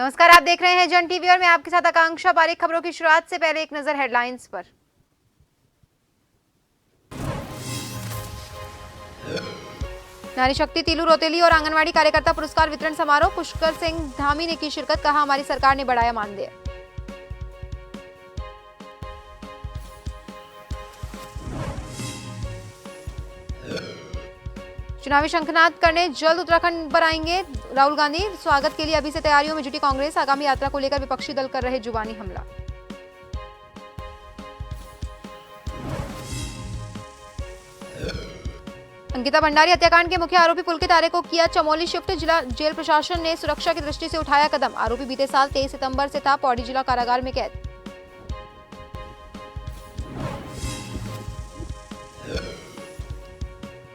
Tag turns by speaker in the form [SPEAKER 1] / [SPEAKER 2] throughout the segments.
[SPEAKER 1] नमस्कार, आप देख रहे हैं जन टीवी और मैं आपके साथ आकांक्षा पारिक। खबरों की शुरुआत से पहले एक नजर हेडलाइंस पर। नारी शक्ति तीलू रोतेली और आंगनवाड़ी कार्यकर्ता पुरस्कार वितरण समारोह, पुष्कर सिंह धामी ने की शिरकत। कहा, हमारी सरकार ने बढ़ाया मानदेय। चुनावी शंखनाद करने जल्द उत्तराखंड पर आएंगे राहुल गांधी। स्वागत के लिए अभी से तैयारियों में जुटी कांग्रेस। आगामी यात्रा को लेकर विपक्षी दल कर रहे जुबानी हमला। अंकिता भंडारी हत्याकांड के मुख्य आरोपी पुलकित आर्य को किया चमोली शिफ्ट। जिला जेल प्रशासन ने सुरक्षा की दृष्टि से उठाया कदम। आरोपी बीते साल 23 सितंबर से था पौड़ी जिला कारागार में कैद।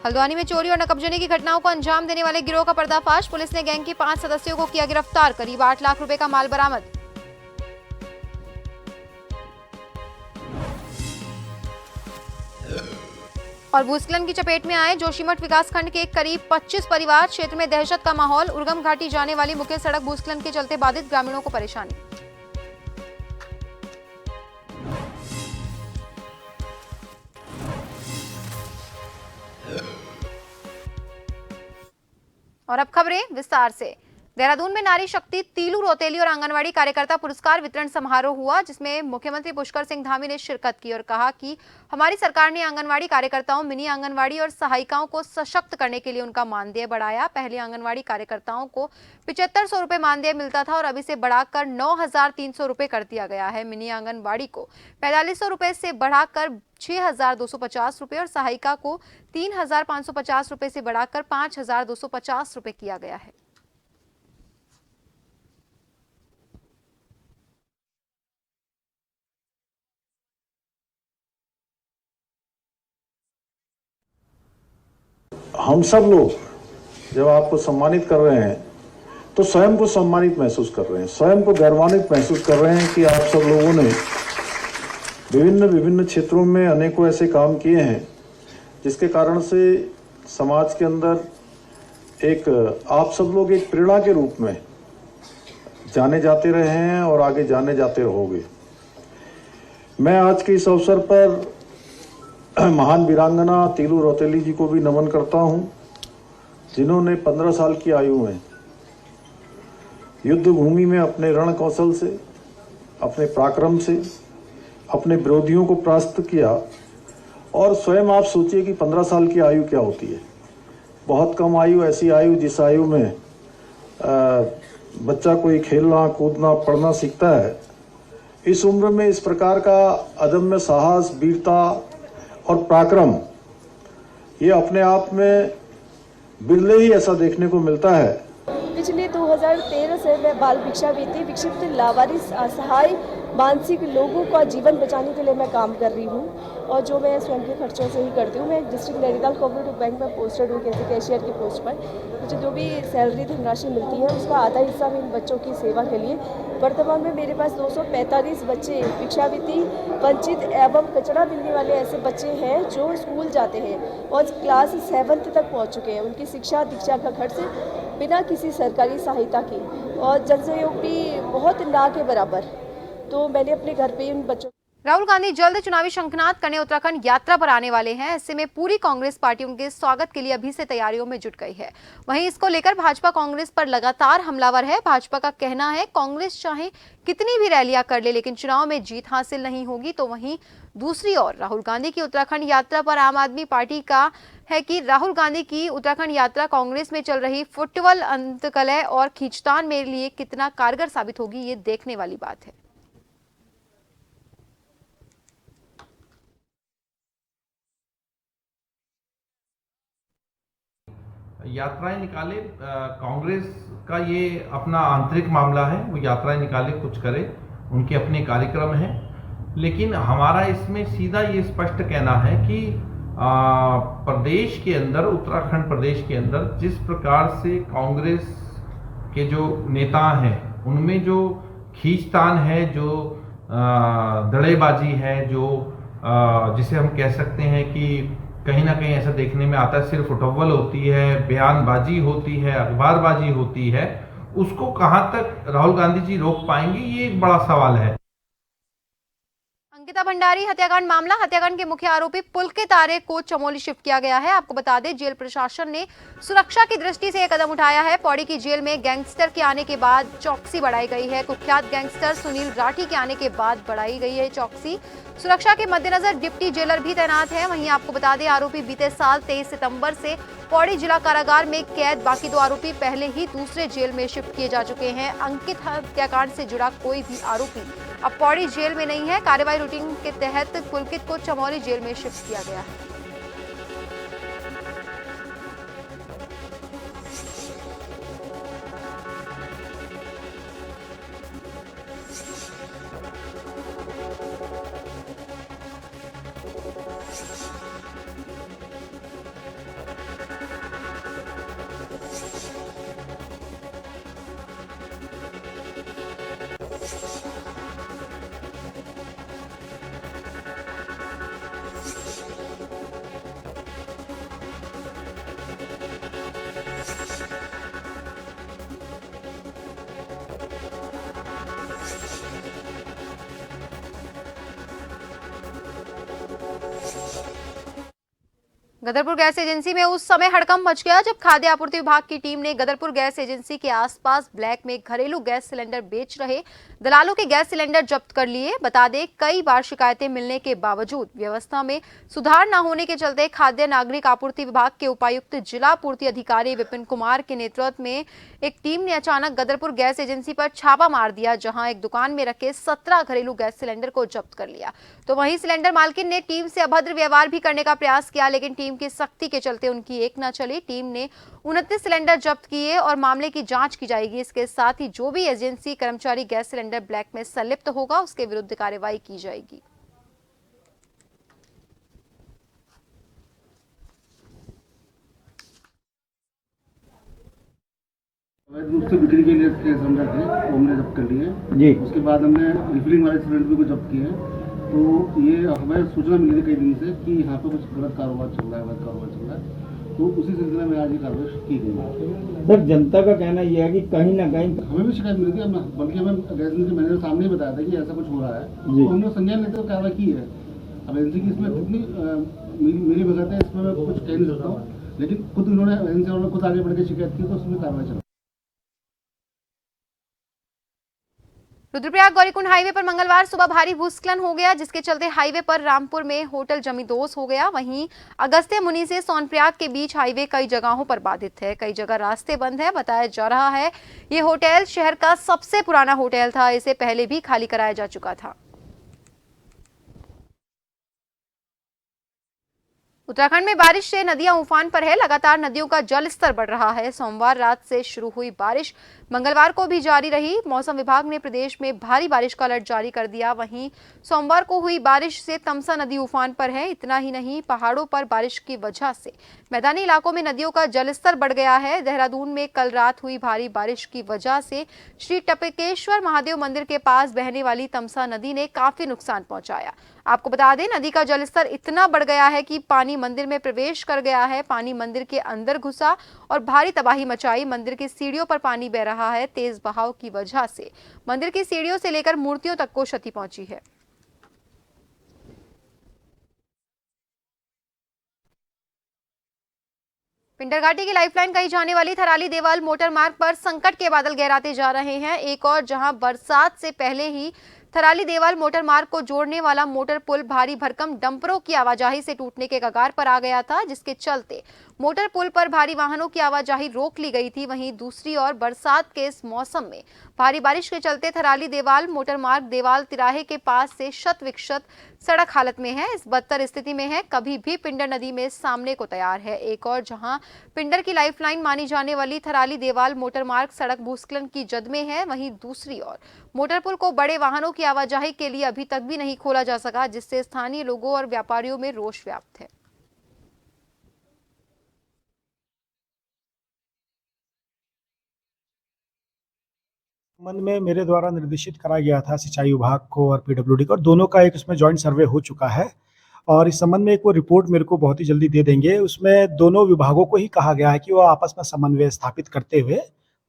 [SPEAKER 1] हल्द्वानी में चोरी और नकबजनी की घटनाओं को अंजाम देने वाले गिरोह का पर्दाफाश। पुलिस ने गैंग के 5 सदस्यों को किया गिरफ्तार। करीब 8 लाख रुपए का माल बरामद। और भूस्खलन की चपेट में आए जोशीमठ विकासखंड के करीब 25 परिवार। क्षेत्र में दहशत का माहौल। उर्गम घाटी जाने वाली मुख्य सड़क भूस्खलन के चलते बाधित, ग्रामीणों को परेशानी। और अब खबरें विस्तार से। देहरादून में नारी शक्ति तीलू रोतेली और आंगनवाड़ी कार्यकर्ता पुरस्कार वितरण समारोह हुआ, जिसमें मुख्यमंत्री पुष्कर सिंह धामी ने शिरकत की और कहा कि हमारी सरकार ने आंगनवाड़ी कार्यकर्ताओं, मिनी आंगनवाड़ी और सहायिकाओं को सशक्त करने के लिए उनका मानदेय बढ़ाया। पहले आंगनवाड़ी कार्यकर्ताओं को 7500 रुपए मानदेय मिलता था और अभी से बढ़ाकर 9300 रुपए कर दिया गया है। मिनी आंगनवाड़ी को 4500 रुपए से बढ़ाकर 6250 रुपए और सहायिका को 3550 रुपए से बढ़ाकर 5250 रुपए किया गया है।
[SPEAKER 2] हम सब लोग जब आपको सम्मानित कर रहे हैं तो स्वयं को सम्मानित महसूस कर रहे हैं, स्वयं को गौरवान्वित महसूस कर रहे हैं कि आप सब लोगों ने विभिन्न क्षेत्रों में अनेकों ऐसे काम किए हैं जिसके कारण से समाज के अंदर एक आप सब लोग एक प्रेरणा के रूप में जाने जाते रहे हैं और आगे जाने जाते रहोगे। मैं आज के इस अवसर पर महान वीरांगना तीलू रोतेली जी को भी नमन करता हूं, जिन्होंने 15 साल की आयु में युद्ध भूमि में अपने रण कौशल से, अपने पराक्रम से अपने विरोधियों को परास्त किया। और स्वयं आप सोचिए कि 15 साल की आयु क्या होती है। बहुत कम आयु, ऐसी आयु जिस आयु में बच्चा कोई खेलना, कूदना, पढ़ना सीखता है। इस उम्र में इस प्रकार का अदम्य साहस, वीरता और पराक्रम, ये अपने आप में बिरले ही ऐसा देखने को मिलता है।
[SPEAKER 3] पिछले 2013 से मैं बाल भिक्षावृत्ति, विक्षिप्त, लावारिस, असहाय, मानसिक लोगों का जीवन बचाने के लिए मैं काम कर रही हूँ और जो मैं स्वयं के खर्चों से ही करती हूँ। मैं डिस्ट्रिक्ट नैनीताल कोऑपरेटिव बैंक में पोस्टेड हूँ कैशियर की पोस्ट पर। मुझे जो भी सैलरी धनराशि मिलती है उसका आधा हिस्सा मैं इन बच्चों की सेवा के लिए। वर्तमान में मेरे पास 245 बच्चे भिक्षावृत्ति, वंचित एवं कचरा मिलने वाले ऐसे बच्चे हैं जो स्कूल जाते हैं और क्लास 7th तक पहुँच चुके हैं। उनकी शिक्षा दीक्षा का खर्च बिना किसी सरकारी सहायता की और जनसहयोग भी बहुत ना के बराबर। तो मैंने अपने घर पे इन बच्चों।
[SPEAKER 1] राहुल गांधी जल्द चुनावी शंखनाद करने उत्तराखंड यात्रा पर आने वाले हैं। ऐसे में पूरी कांग्रेस पार्टी उनके स्वागत के लिए अभी से तैयारियों में जुट गई है। वहीं इसको लेकर भाजपा कांग्रेस पर लगातार हमलावर है। भाजपा का कहना है कांग्रेस चाहे कितनी भी रैलियां कर ले लेकिन चुनाव में जीत हासिल नहीं होगी। तो वहीं दूसरी ओर राहुल गांधी की उत्तराखंड यात्रा पर आम आदमी पार्टी का है कि राहुल गांधी की उत्तराखंड यात्रा कांग्रेस में चल रही फुटबॉल अंतकलह और खींचतान मेरे लिए कितना कारगर साबित होगी, ये देखने वाली बात है।
[SPEAKER 4] यात्राएं निकाले, कांग्रेस का ये अपना आंतरिक मामला है, वो यात्राएं निकाले, कुछ करे, उनके अपने कार्यक्रम हैं। लेकिन हमारा इसमें सीधा ये स्पष्ट कहना है कि प्रदेश के अंदर, उत्तराखंड प्रदेश के अंदर जिस प्रकार से कांग्रेस के जो नेता हैं उनमें जो खींचतान है, जो दड़ेबाजी है, जो जिसे हम कह सकते हैं कि कहीं ना कहीं ऐसा देखने में आता है सिर्फ फुटबॉल होती है, बयानबाजी होती है, अखबारबाजी होती है, उसको कहां तक राहुल गांधी जी रोक पाएंगे, ये एक बड़ा सवाल है।
[SPEAKER 1] अंकिता भंडारी हत्याकांड मामला, हत्याकांड के मुख्य आरोपी पुलकित आर्य को चमोली शिफ्ट किया गया है। आपको बता दें, जेल प्रशासन ने सुरक्षा की दृष्टि से यह कदम उठाया है। पौड़ी की जेल में गैंगस्टर के आने के बाद चौकसी बढ़ाई गई है। कुख्यात गैंगस्टर सुनील राठी के आने के बाद बढ़ाई गई है चौकसी। सुरक्षा के मद्देनजर डिप्टी जेलर भी तैनात है। वहीं आपको बता दें, आरोपी बीते साल 23 सितंबर से पौड़ी जिला कारागार में कैद, बाकी 2 आरोपी पहले ही दूसरे जेल में शिफ्ट किए जा चुके हैं। अंकित हत्याकांड से जुड़ा कोई भी आरोपी अब पौड़ी जेल में नहीं है। कार्रवाई रूटीन के तहत पुलकित को चमोली जेल में शिफ्ट किया गया है। गदरपुर गैस एजेंसी में उस समय हड़कंप मच गया जब खाद्य आपूर्ति विभाग की टीम ने गदरपुर गैस एजेंसी के आसपास ब्लैक में घरेलू गैस सिलेंडर बेच रहे दलालों के गैस सिलेंडर जब्त कर लिए। बता दें, कई बार शिकायतें मिलने के बावजूद व्यवस्था में सुधार न होने के चलते खाद्य नागरिक आपूर्ति विभाग के उपायुक्त जिला पूर्ति अधिकारी विपिन कुमार के नेतृत्व में एक टीम ने अचानक गदरपुर गैस एजेंसी पर छापा मार दिया, जहां एक दुकान में रखे 17 घरेलू गैस सिलेंडर को जब्त कर लिया। तो वहीं सिलेंडर मालकिन ने टीम से अभद्र व्यवहार भी करने का प्रयास किया, लेकिन टीम की सख्ती के चलते उनकी एक न चली। टीम ने 29 सिलेंडर जब्त किए और मामले की जांच की जाएगी। इसके साथ ही जो भी एजेंसी कर्मचारी गैस सिलेंडर ब्लैक में संलिप्त होगा उसके विरुद्ध कार्रवाई की जाएगी।
[SPEAKER 5] अवैध रूप से बिक्री के लिए सिलेंडर थे, वो हमने जब्त कर लिए
[SPEAKER 6] जी।
[SPEAKER 5] उसके बाद हमने रिफिलिंग वाले सिलेंडर को जब्त किए। तो ये हमें सूचना मिली थी कई दिन से कि यहाँ पे कुछ गलत कारोबार चल रहा है, अवैध कारोबार चल रहा है। तो उसी सिलसिले में आज ये कार्रवाई की गई है।
[SPEAKER 6] सर, जनता का कहना यह है कि कहीं ना कहीं
[SPEAKER 5] हमें भी शिकायत मिली थी, बल्कि हमें गैस एजेंसी मैनेजर सामने ही बताया था कि ऐसा कुछ हो रहा है। तो हमने संज्ञान लेते हुए कार्रवाई की है। अब एजेंसी की इसमें कितनी मेरी भगत है, इसमें मैं कुछ कह नहीं सकता हूँ, लेकिन खुद उन्होंने एजेंसी वालों ने खुद आगे बढ़ के शिकायत की तो उसमें कार्रवाई चला।
[SPEAKER 1] रुद्रप्रयाग गौरीकुंड हाईवे पर मंगलवार सुबह भारी भूस्खलन हो गया, जिसके चलते हाईवे पर रामपुर में होटल जमींदोज हो गया। वहीं अगस्त्य मुनि से सोनप्रयाग के बीच हाईवे कई जगहों पर बाधित है, कई जगह रास्ते बंद है। बताया जा रहा है ये होटल शहर का सबसे पुराना होटल था, इसे पहले भी खाली कराया जा चुका था। उत्तराखंड में बारिश से नदियां उफान पर है, लगातार नदियों का जल स्तर बढ़ रहा है। सोमवार रात से शुरू हुई बारिश मंगलवार को भी जारी रही। मौसम विभाग ने प्रदेश में भारी बारिश का अलर्ट जारी कर दिया। वहीं सोमवार को हुई बारिश से तमसा नदी उफान पर है। इतना ही नहीं, पहाड़ों पर बारिश की वजह से मैदानी इलाकों में नदियों का जलस्तर बढ़ गया है। देहरादून में कल रात हुई भारी बारिश की वजह से श्री टपकेश्वर महादेव मंदिर के पास बहने वाली तमसा नदी ने काफी नुकसान पहुंचाया। आपको बता दें, नदी का जलस्तर इतना बढ़ गया है कि पानी मंदिर में प्रवेश कर गया है। पानी मंदिर के अंदर घुसा और भारी तबाही मचाई। मंदिर की सीढ़ियों पर पानी बह रहा है। तेज बहाव की वजह से मंदिर की सीढ़ियों से लेकर मूर्तियों तक को क्षति पहुंची है। पिंडर घाटी की लाइफलाइन कही जाने वाली थराली देवाल मोटर मार्ग पर संकट के बादल गहराते जा रहे हैं। एक और जहां बरसात से पहले ही थराली देवाल मोटर मार्ग को जोड़ने वाला मोटर पुल भारी भरकम डंपरों की आवाजाही से टूटने के कगार पर आ गया था, जिसके चलते मोटर पुल पर भारी वाहनों की आवाजाही रोक ली गई थी। वहीं दूसरी ओर बरसात के इस मौसम में भारी बारिश के चलते थराली देवाल मोटर मार्ग देवाल तिराहे के पास से शत विक्षत सड़क हालत में है, इस बदतर स्थिति में है, कभी भी पिंडर नदी में सामने को तैयार है। एक और जहां पिंडर की लाइफलाइन मानी जाने वाली थराली देवाल मोटर मार्ग सड़क भूस्खलन की जद में है, वहीं दूसरी ओर मोटर पुल को बड़े वाहनों की आवाजाही के लिए अभी तक भी नहीं खोला जा सका, जिससे स्थानीय लोगों और व्यापारियों में रोष व्याप्त है।
[SPEAKER 7] संबंध में मेरे द्वारा निर्देशित करा गया था सिंचाई विभाग को और पीडब्ल्यूडी को, और दोनों का एक उसमें जॉइंट सर्वे हो चुका है और इस संबंध में एक वो रिपोर्ट मेरे को बहुत ही जल्दी दे देंगे। उसमें दोनों विभागों को ही कहा गया है कि वो आपस में समन्वय स्थापित करते हुए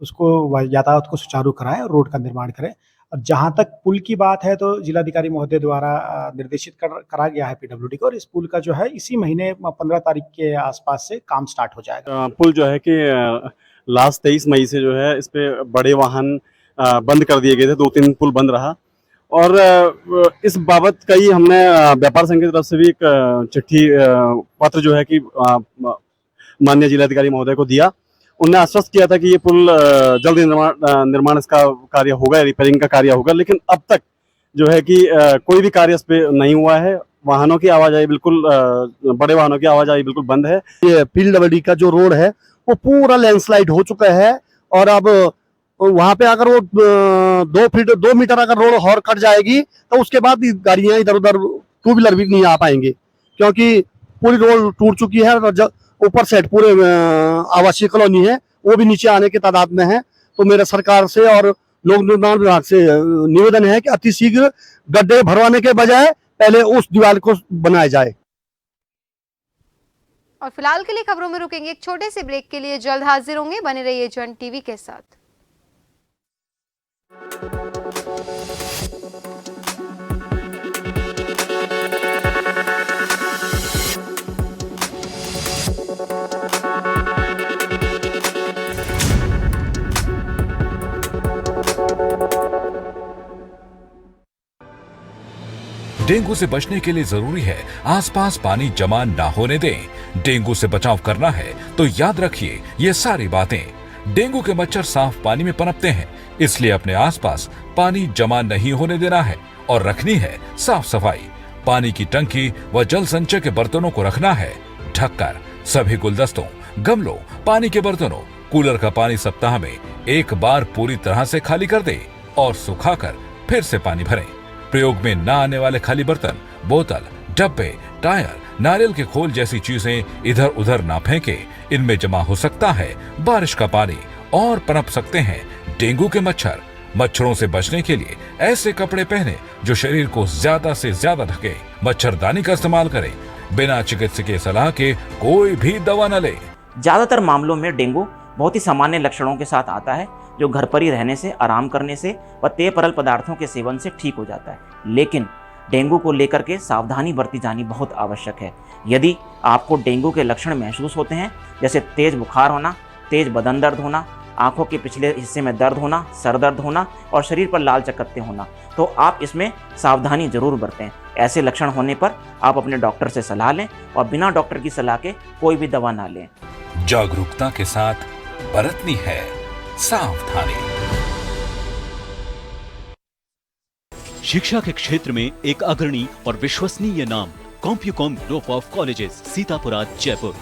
[SPEAKER 7] उसको यातायात को सुचारू कराएं और रोड का निर्माण करें। और जहाँ तक पुल की बात है तो जिलाधिकारी महोदय द्वारा निर्देशित करा गया है पीडब्ल्यूडी को, और इस पुल का जो है इसी महीने 15 तारीख के आसपास से काम स्टार्ट हो जाएगा।
[SPEAKER 8] पुल जो है कि लास्ट 23 मई से जो है इस पे बड़े वाहन बंद कर दिए गए थे, 2-3 पुल बंद रहा। और इस बाबत कई हमने व्यापार संघ की तरफ से भी एक चिट्ठी पत्र जो है कि माननीय जिलाधिकारी महोदय को दिया। उन्होंने आश्वस्त किया था कि ये पुल जल्द निर्माण इसका कार्य होगा, रिपेयरिंग का कार्य होगा, लेकिन अब तक जो है कि कोई भी कार्य इस पे नहीं हुआ है। वाहनों की आवाजाही बिल्कुल बड़े वाहनों की आवाजाही बिल्कुल बंद है।
[SPEAKER 9] ये पीडब्ल्यूडी का जो रोड है वो पूरा लैंडस्लाइड हो चुका है, और अब वहां पे अगर वो 2 मीटर अगर रोड और कट जाएगी तो उसके बाद गाड़ियां इधर उधर 2 व्हीलर भी नहीं आ पाएंगे, क्योंकि पूरी रोड टूट चुकी है। और ऊपर साइड पूरे आवासीय कॉलोनी है, वो भी नीचे आने की तादाद में है। तो मेरे सरकार से और लोक निर्माण विभाग से निवेदन है कि अतिशीघ्र गड्ढे भरवाने के बजाय पहले उस दीवार को बनाया जाए।
[SPEAKER 1] और फिलहाल के लिए खबरों में रुकेंगे एक छोटे से ब्रेक के लिए, जल्द हाजिर होंगे, बने रहिए जन टीवी के साथ।
[SPEAKER 10] डेंगू से बचने के लिए जरूरी है आसपास पानी जमा ना होने दें। डेंगू से बचाव करना है तो याद रखिए ये सारी बातें। डेंगू के मच्छर साफ पानी में पनपते हैं, इसलिए अपने आसपास पानी जमा नहीं होने देना है और रखनी है साफ सफाई। पानी की टंकी व जल संचय के बर्तनों को रखना है ढककर। सभी गुलदस्तों, गमलों, पानी के बर्तनों, कूलर का पानी सप्ताह में एक बार पूरी तरह से खाली कर दें और सुखाकर फिर से पानी भरें। प्रयोग में न आने वाले खाली बर्तन, बोतल, डब्बे, टायर, नारियल के खोल जैसी चीजें इधर उधर ना फेंके। इनमें जमा हो सकता है बारिश का पानी और पनप सकते हैं डेंगू के मच्छर। मच्छरों से बचने के लिए ऐसे कपड़े पहने जो शरीर को ज्यादा से ज्यादा ढके। मच्छरदानी का इस्तेमाल करें। बिना चिकित्सकीय सलाह के कोई भी दवा न लें।
[SPEAKER 11] ज्यादातर मामलों में डेंगू बहुत ही सामान्य लक्षणों के साथ आता है, जो घर पर ही रहने से, आराम करने से व पेय तरल पदार्थों के सेवन से ठीक हो जाता है। लेकिन डेंगू को लेकर के सावधानी बरती जानी बहुत आवश्यक है। यदि आपको डेंगू के लक्षण महसूस होते हैं, जैसे तेज बुखार होना, तेज बदन दर्द होना, आंखों के पिछले हिस्से में दर्द होना, सर दर्द होना और शरीर पर लाल चकत्ते होना, तो आप इसमें सावधानी जरूर बरतें। ऐसे लक्षण होने पर आप अपने डॉक्टर से सलाह लें और बिना डॉक्टर की सलाह के कोई भी दवा ना लें।
[SPEAKER 10] जागरूकता के साथ बरतनी है सावधानी।
[SPEAKER 12] शिक्षा के क्षेत्र में एक अग्रणी और विश्वसनीय नाम Compucom group of colleges, Sitapura, Jaipur,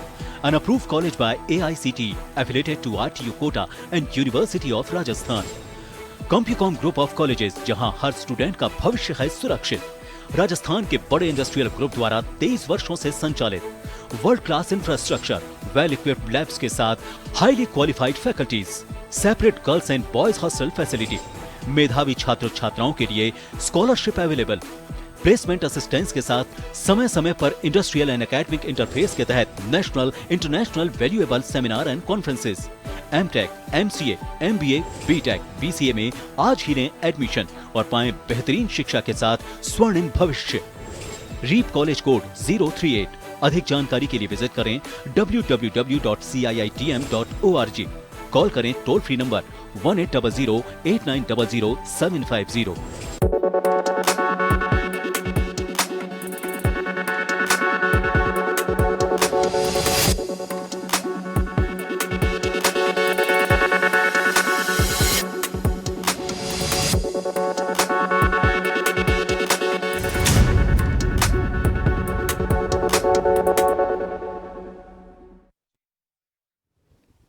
[SPEAKER 12] an approved college by AICTE, affiliated to RTU Kota and University of Rajasthan. Compucom group of colleges, जहां हर स्टूडेंट का भविष्य है सुरक्षित। राजस्थान के बड़े इंडस्ट्रियल ग्रुप द्वारा 23 वर्षों से संचालित, world class infrastructure, well equipped labs के साथ highly qualified faculties, separate girls and boys hostel facility, मेधावी छात्र छात्राओं के लिए स्कॉलरशिप अवेलेबल, प्लेसमेंट असिस्टेंस के साथ समय समय पर इंडस्ट्रियल एंड एकेडमिक इंटरफेस के तहत national international valuable seminar and conferences. MTech, MCA, MBA, BTech, BCA में आज ही लें एडमिशन और पाएं बेहतरीन शिक्षा के साथ स्वर्णिम भविष्य। रीप कॉलेज कोड 038। अधिक जानकारी के लिए विजिट करें www.ciitm.org। कॉल करें टोल फ्री नंबर 1800-8900-750।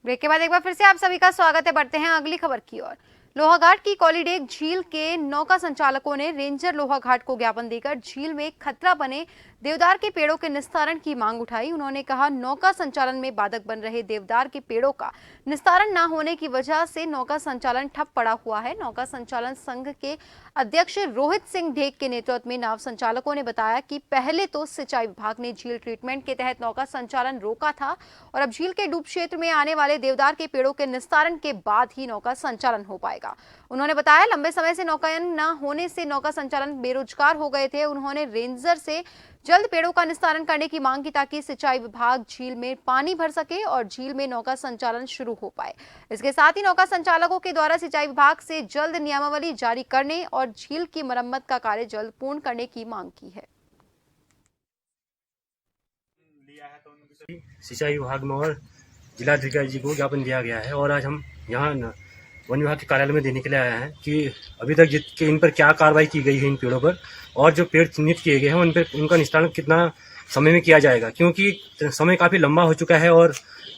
[SPEAKER 1] ब्रेक के बाद एक बार फिर से आप सभी का स्वागत है। बढ़ते हैं अगली खबर की ओर। लोहाघाट की कॉलीडेक झील के नौका संचालकों ने रेंजर लोहाघाट को ज्ञापन देकर झील में खतरा बने देवदार के पेड़ों के निस्तारण की मांग उठाई। उन्होंने कहा, नौका संचालन में बाधक बन रहे देवदार के पेड़ों का निस्तारण न होने की वजह से नौका संचालन ठप पड़ा हुआ है। नौका संचालन संघ के अध्यक्ष रोहित सिंह ढेक के नेतृत्व में नाव संचालकों ने बताया कि पहले तो सिंचाई विभाग ने झील ट्रीटमेंट के तहत नौका संचालन रोका था और अब झील के डूब क्षेत्र में आने वाले देवदार के पेड़ों के निस्तारण के बाद ही नौका संचालन हो पाएगा। उन्होंने बताया, लंबे समय से नौकायन न होने से नौका संचालन बेरोजगार हो गए थे। उन्होंने रेंजर से जल्द पेड़ों का निस्तारण करने की मांग की ताकि सिंचाई विभाग झील में पानी भर सके और झील में नौका संचालन शुरू हो पाए। इसके साथ ही नौका संचालकों के द्वारा सिंचाई विभाग से जल्द नियमावली जारी करने और झील की मरम्मत का कार्य जल्द पूर्ण करने की मांग की है।
[SPEAKER 13] सिंचाई विभाग में और जिलाधिकारी जी को ज्ञापन दिया गया है और आज हम यहाँ वन विभाग के कार्यालय में देने के लिए आए हैं कि अभी तक इन पर क्या कार्रवाई की गई है, इन पेड़ों पर, और जो पेड़ चिन्हित किए गए हैं उन पर उनका निस्तारण कितना समय में किया जाएगा, क्योंकि समय काफ़ी लंबा हो चुका है और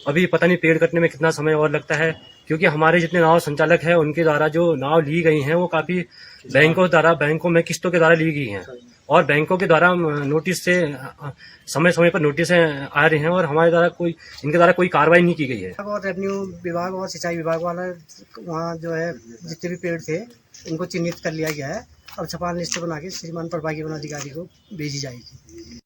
[SPEAKER 13] अभी पता नहीं पेड़ कटने में कितना समय और लगता है, क्योंकि हमारे जितने नाव संचालक हैं उनके द्वारा जो नाव ली गई हैं वो काफ़ी बैंकों में किस्तों के द्वारा ली गई हैं और बैंकों के द्वारा नोटिस से समय समय पर नोटिस आ रहे हैं और हमारे द्वारा इनके द्वारा कोई कार्रवाई नहीं की गई है।
[SPEAKER 14] और रेवेन्यू विभाग और सिंचाई विभाग वाला वहाँ जो है जितने भी पेड़ थे उनको चिन्हित कर लिया गया है। अब छपाल लिस्ट बना के श्रीमान प्रभागी वन अधिकारी को भेजी जाएगी।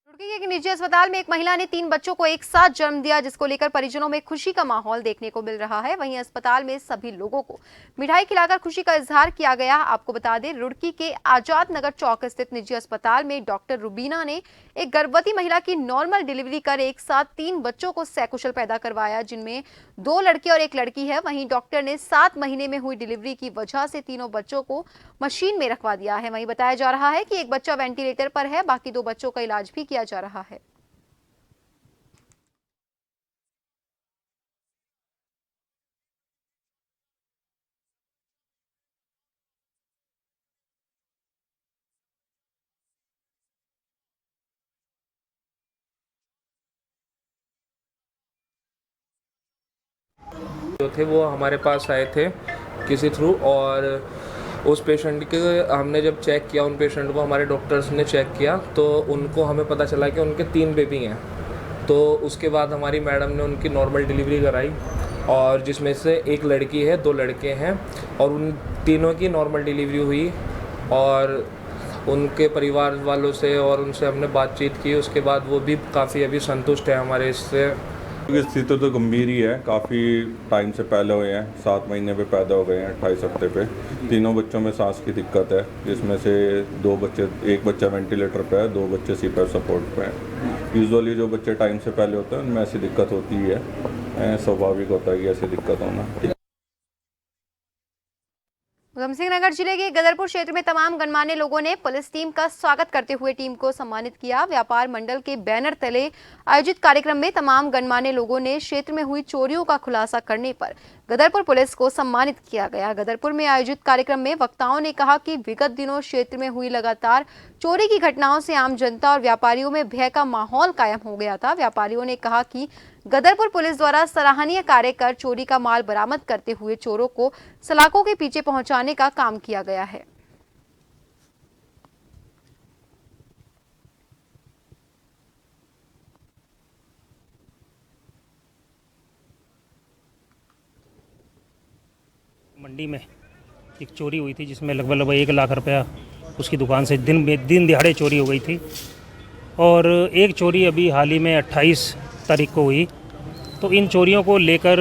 [SPEAKER 1] रुड़की के एक निजी अस्पताल में एक महिला ने 3 बच्चों को एक साथ जन्म दिया, जिसको लेकर परिजनों में खुशी का माहौल देखने को मिल रहा है। वहीं अस्पताल में सभी लोगों को मिठाई खिलाकर खुशी का इजहार किया गया। आपको बता दें, रुड़की के आजाद नगर चौक स्थित निजी अस्पताल में डॉक्टर रुबीना ने एक गर्भवती महिला की नॉर्मल डिलीवरी कर एक साथ 3 बच्चों को सकुशल पैदा करवाया, जिनमें 2 लड़के और 1 लड़की है। वहीं डॉक्टर ने 7 महीने में हुई डिलीवरी की वजह से तीनों बच्चों को मशीन में रखवा दिया है। वहीं बताया जा रहा है कि एक बच्चा वेंटिलेटर पर है, बाकी 2 बच्चों का इलाज भी किया जा रहा है।
[SPEAKER 15] जो थे वो हमारे पास आए थे किसी थ्रू, और उस पेशेंट के हमने जब चेक किया, उन पेशेंट को हमारे डॉक्टर्स ने चेक किया तो उनको हमें पता चला कि उनके 3 बेबी हैं। तो उसके बाद हमारी मैडम ने उनकी नॉर्मल डिलीवरी कराई और जिसमें से 1 लड़की है, 2 लड़के हैं और उन तीनों की नॉर्मल डिलीवरी हुई और उनके परिवार वालों से और उनसे हमने बातचीत की। उसके बाद वो भी काफ़ी अभी संतुष्ट है हमारे इससे।
[SPEAKER 16] स्थिति तो गंभीर ही है, काफ़ी टाइम से पहले हुए हैं, 7 महीने पे पैदा हो गए हैं, 28 हफ्ते पे। तीनों बच्चों में सांस की दिक्कत है, जिसमें से 1 बच्चा वेंटिलेटर पे है, 2 बच्चे सीपीआर सपोर्ट पे हैं। यूजुअली जो बच्चे टाइम से पहले होते हैं उनमें ऐसी दिक्कत होती ही है, स्वाभाविक होता है कि ऐसी दिक्कत होना।
[SPEAKER 1] उधमसिंह नगर जिले के गदरपुर क्षेत्र में तमाम गणमान्य लोगों ने पुलिस टीम का स्वागत करते हुए टीम को सम्मानित किया। व्यापार मंडल के बैनर तले आयोजित कार्यक्रम में तमाम गणमान्य लोगों ने क्षेत्र में हुई चोरियों का खुलासा करने पर गदरपुर पुलिस को सम्मानित किया गया। गदरपुर में आयोजित कार्यक्रम में वक्ताओं ने कहा कि विगत दिनों क्षेत्र में हुई लगातार चोरी की घटनाओं से आम जनता और व्यापारियों में भय का माहौल कायम हो गया था। व्यापारियों ने कहा कि गदरपुर पुलिस द्वारा सराहनीय कार्य कर चोरी का माल बरामद करते हुए चोरों को सलाखों के पीछे पहुंचाने का काम किया गया है।
[SPEAKER 17] मंडी में एक चोरी हुई थी जिसमें लगभग 1 लाख रुपया उसकी दुकान से दिन दिहाड़े चोरी हो गई थी। और एक चोरी अभी हाल ही में 28 तारीख को हुई। तो इन चोरियों को लेकर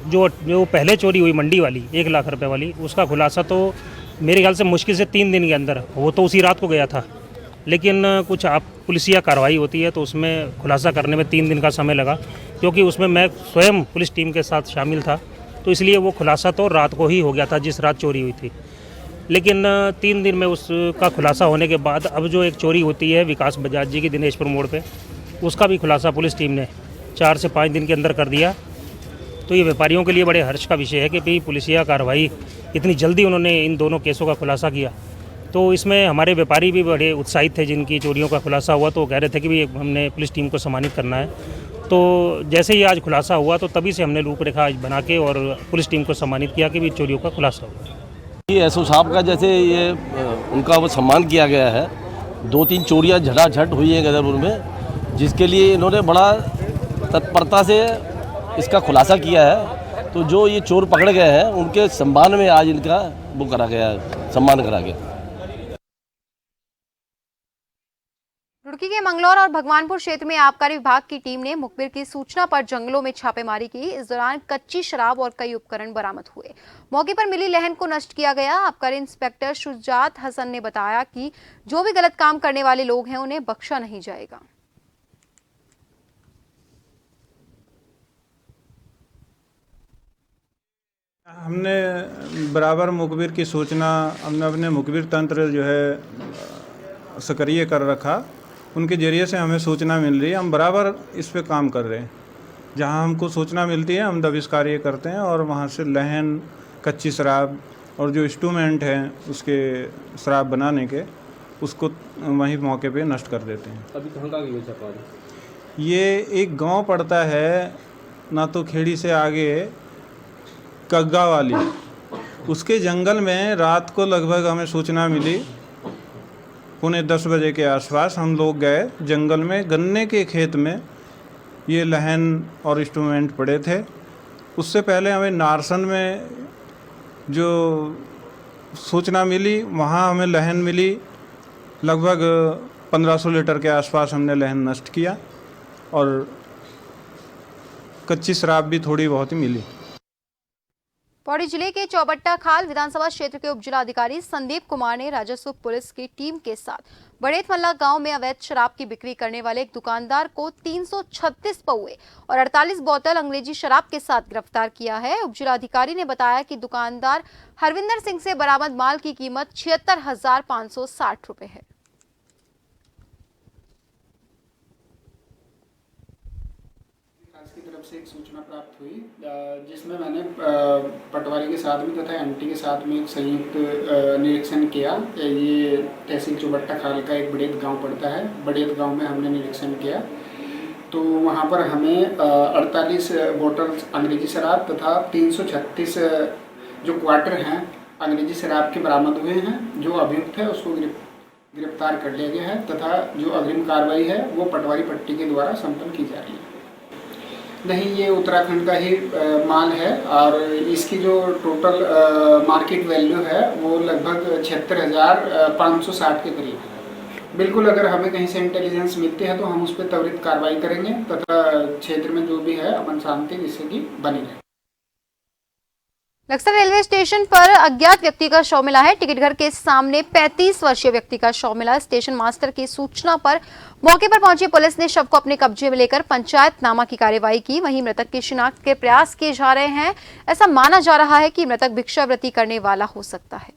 [SPEAKER 17] जो पहले चोरी हुई मंडी वाली 1 लाख रुपए वाली, उसका खुलासा तो मेरे ख्याल से मुश्किल से 3 दिन के अंदर, वो तो उसी रात को गया था, लेकिन कुछ पुलिसिया कार्रवाई होती है तो उसमें खुलासा करने में 3 दिन का समय लगा, क्योंकि उसमें मैं स्वयं पुलिस टीम के साथ शामिल था, तो इसलिए वो खुलासा तो रात को ही हो गया था जिस रात चोरी हुई थी। लेकिन 3 दिन में उसका खुलासा होने के बाद अब जो एक चोरी होती है विकास बजाज जी की दिनेशपुर मोड़ पे, उसका भी खुलासा पुलिस टीम ने 4 से 5 दिन के अंदर कर दिया। तो ये व्यापारियों के लिए बड़े हर्ष का विषय है कि भाई पुलिसिया कार्रवाई इतनी जल्दी उन्होंने इन दोनों केसों का खुलासा किया। तो इसमें हमारे व्यापारी भी बड़े उत्साहित थे जिनकी चोरियों का खुलासा हुआ, तो कह रहे थे कि भाई हमने पुलिस टीम को सम्मानित करना है। तो जैसे ही आज खुलासा हुआ तो तभी से हमने रूपरेखा आज बना के और पुलिस टीम को सम्मानित किया कि भाई चोरियों का खुलासा हुआ।
[SPEAKER 18] ये एसओ साहब का जैसे ये उनका वो सम्मान किया गया है, 2-3 चोरियां झटाझट हुई है गदरपुर में, जिसके लिए इन्होंने बड़ा तत्परता से इसका खुलासा किया है। तो जो ये चोर पकड़े गए हैं उनके सम्मान में आज इनका वो करा गया, सम्मान करा गया।
[SPEAKER 1] रुड़की के मंगलौर और भगवानपुर क्षेत्र में आबकारी विभाग की टीम ने मुखबिर की सूचना पर जंगलों में छापेमारी की। इस दौरान कच्ची शराब और कई उपकरण बरामद हुए। मौके पर मिली लहन को नष्ट किया गया। आबकारी इंस्पेक्टर शुजात हसन ने बताया कि जो भी गलत काम करने वाले लोग हैं उन्हें बख्शा नहीं जाएगा।
[SPEAKER 19] हमने बराबर मुखबिर की सूचना, हमने अपने मुखबिर तंत्र जो है सक्रिय कर रखा। उनके ज़रिए से हमें सूचना मिल रही है, हम बराबर इस पे काम कर रहे हैं। जहां हमको सूचना मिलती है हम दबिश कार्य करते हैं और वहां से लहन, कच्ची शराब और जो इंस्ट्रूमेंट हैं उसके शराब बनाने के, उसको वहीं मौके पे नष्ट कर देते हैं।
[SPEAKER 20] अभी कहाँ का छापा?
[SPEAKER 19] ये एक गांव पड़ता है ना तो खेड़ी से आगे, कग्गा वाली, उसके जंगल में रात को लगभग हमें सूचना मिली 9:45 बजे के आसपास। हम लोग गए जंगल में, गन्ने के खेत में ये लहन और इंस्ट्रूमेंट पड़े थे। उससे पहले हमें नारसन में जो सूचना मिली वहाँ हमें लहन मिली, लगभग 1500 लीटर के आसपास हमने लहन नष्ट किया और कच्ची शराब भी थोड़ी बहुत ही मिली।
[SPEAKER 1] पौड़ी जिले के चौबट्टा खाल विधानसभा क्षेत्र के उप जिलाधिकारी संदीप कुमार ने राजस्व पुलिस की टीम के साथ बड़ेत मल्ला गांव में अवैध शराब की बिक्री करने वाले एक दुकानदार को 336 पौए और 48 बोतल अंग्रेजी शराब के साथ गिरफ्तार किया है। उप जिलाधिकारी ने बताया कि दुकानदार हरविंदर सिंह से बरामद माल की कीमत 76,560 रुपए है।
[SPEAKER 21] से एक सूचना प्राप्त हुई जिसमें मैंने पटवारी के साथ में तथा एंटी के साथ में एक संयुक्त निरीक्षण किया। ये तहसील चौबट्टा खाल का एक बड़ेत गांव पड़ता है। बड़ेत गांव में हमने निरीक्षण किया तो वहां पर हमें 48 बोतल अंग्रेजी शराब तथा 336 जो क्वार्टर हैं अंग्रेजी शराब के बरामद हुए हैं। जो अभियुक्त है उसको गिरफ्तार कर लिया गया है तथा जो अग्रिम कार्रवाई है वो पटवारी पट्टी के द्वारा संपन्न की जा रही है। नहीं, ये उत्तराखंड का ही माल है और इसकी जो टोटल मार्केट वैल्यू है वो लगभग 76,560 के करीब है। बिल्कुल, अगर हमें कहीं से इंटेलिजेंस मिलती है तो हम उस पर त्वरित कार्रवाई करेंगे तथा क्षेत्र में जो भी है अमन शांति जिससे कि बनी रहे।
[SPEAKER 1] लक्सर रेलवे स्टेशन पर अज्ञात व्यक्ति का शव मिला है। टिकट घर के सामने 35 वर्षीय व्यक्ति का शव मिला। स्टेशन मास्टर की सूचना पर मौके पर पहुंची पुलिस ने शव को अपने कब्जे में लेकर पंचायतनामा की कार्यवाही की। वहीं मृतक की शिनाख्त के प्रयास किए जा रहे हैं। ऐसा माना जा रहा है कि मृतक भिक्षावृत्ति करने वाला हो सकता है।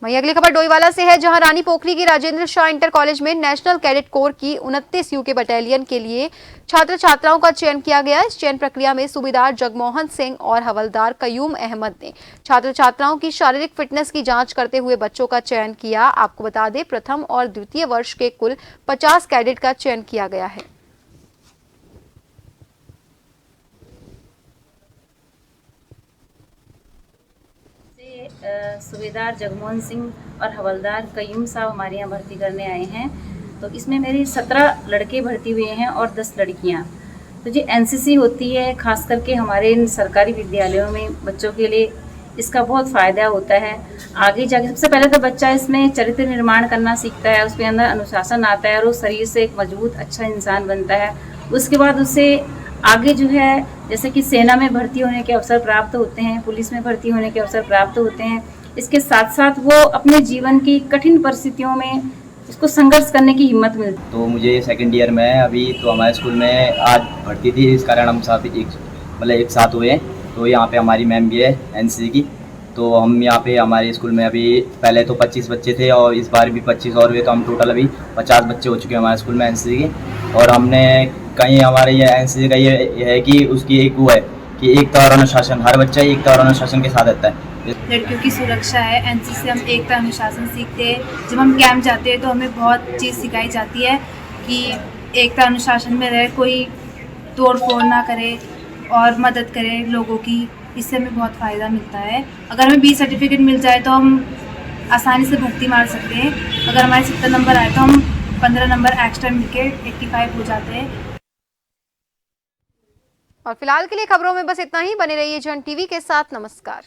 [SPEAKER 1] वहीं अगली खबर डोईवाला से है, जहां रानी पोखरी की राजेंद्र शाह इंटर कॉलेज में नेशनल कैडेट कोर की 29 यूके बटालियन के लिए छात्र छात्राओं का चयन किया गया। इस चयन प्रक्रिया में सूबेदार जगमोहन सिंह और हवलदार कयूम अहमद ने छात्र छात्राओं की शारीरिक फिटनेस की जांच करते हुए बच्चों का चयन किया। आपको बता दें, प्रथम और द्वितीय वर्ष के कुल 50 कैडेट का चयन किया गया है।
[SPEAKER 22] सूबेदार जगमोहन सिंह और हवलदार कयूम साहब हमारे यहाँ भर्ती करने आए हैं। तो इसमें मेरी 17 लड़के भर्ती हुए हैं और 10 लड़कियाँ। तो जो एनसीसी होती है, खास करके हमारे इन सरकारी विद्यालयों में बच्चों के लिए इसका बहुत फ़ायदा होता है। आगे जाके सबसे पहले तो बच्चा इसमें चरित्र निर्माण करना सीखता है, उसके अंदर अनुशासन आता है और वो शरीर से एक मजबूत अच्छा इंसान बनता है। उसके बाद उसे आगे जो है जैसे कि सेना में भर्ती होने के अवसर प्राप्त होते हैं, पुलिस में भर्ती होने के अवसर प्राप्त होते हैं। इसके साथ साथ वो अपने जीवन की कठिन परिस्थितियों में उसको संघर्ष करने की हिम्मत मिलती है।
[SPEAKER 23] तो मुझे सेकंड ईयर में है अभी, तो हमारे स्कूल में आज भर्ती थी, इस कारण हम साथ एक साथ हुए। तो यहाँ पे हमारी मैम भी है एनसीसी की। तो हम यहाँ पे हमारे स्कूल में अभी पहले तो 25 बच्चे थे और इस बार भी 25 और हुए, तो हम टोटल अभी 50 बच्चे हो चुके हैं हमारे स्कूल में एनसीसी के। और हमने कहीं हमारे ये एनसीसी का ये है कि उसकी एक वो है कि एकता और अनुशासन, हर बच्चा एकता और अनुशासन के साथ रहता है।
[SPEAKER 24] लड़कियों की सुरक्षा है, एनसीसी से हम एकता अनुशासन सीखते हैं। जब हम कैंप जाते हैं तो हमें बहुत चीज़ सिखाई जाती है कि एकता अनुशासन में रहे, कोई तोड़ फोड़ ना करे और मदद करे लोगों की। इससे हमें बहुत फ़ायदा मिलता है। अगर हमें 20 सर्टिफिकेट मिल जाए तो हम आसानी से भर्ती मार सकते हैं। अगर हमारे 70 नंबर आए तो हम 15 नंबर एक्स्ट्रा मिलके 85 हो जाते हैं।
[SPEAKER 1] और फिलहाल के लिए खबरों में बस इतना ही। बने रहिए जन टीवी के साथ। नमस्कार।